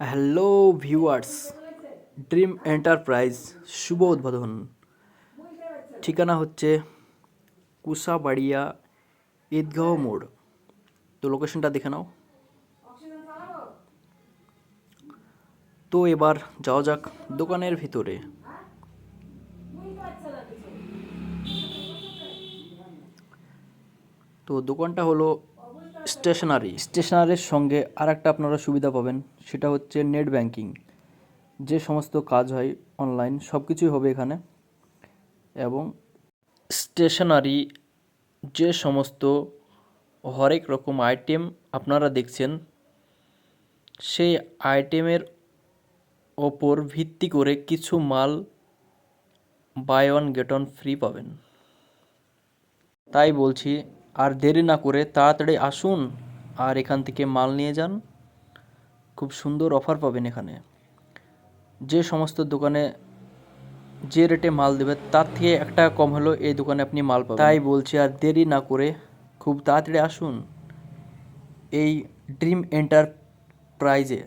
Hello viewers, dream enterprise শুভ উদ্বোধন। ঠিকানা হচ্ছে কুসাবাড়িয়া ঈদগাঁও মোড়। তো লোকেশনটা দেখে নাও। তো এবার যাওয়া যাক দোকানের ভিতরে। তো দোকানটা হলো স্টেশনারির সঙ্গে আর একটা আপনারা সুবিধা পাবেন, সেটা হচ্ছে নেট ব্যাংকিং। যে সমস্ত কাজ হয় অনলাইন সব কিছুই হবে এখানে। এবং স্টেশনারি যে সমস্ত হরেক রকম আইটেম আপনারা দেখছেন, সেই আইটেমের ওপর ভিত্তি করে কিছু মাল buy one get one free পাবেন। তাই বলছি, আর দেরি না করে তাড়াতাড়ি আসুন আর এখান থেকে মাল নিয়ে যান। খুব সুন্দর অফার পাবেন এখানে। যে সমস্ত দোকানে যে রেটে মাল দেবে তার থেকে 1 টাকা কম হলেও এই দোকানে আপনি মাল পাবেন। তাই বলছি, আর দেরি না করে খুব তাড়াতাড়ি আসুন এই ড্রিম এন্টারপ্রাইজে।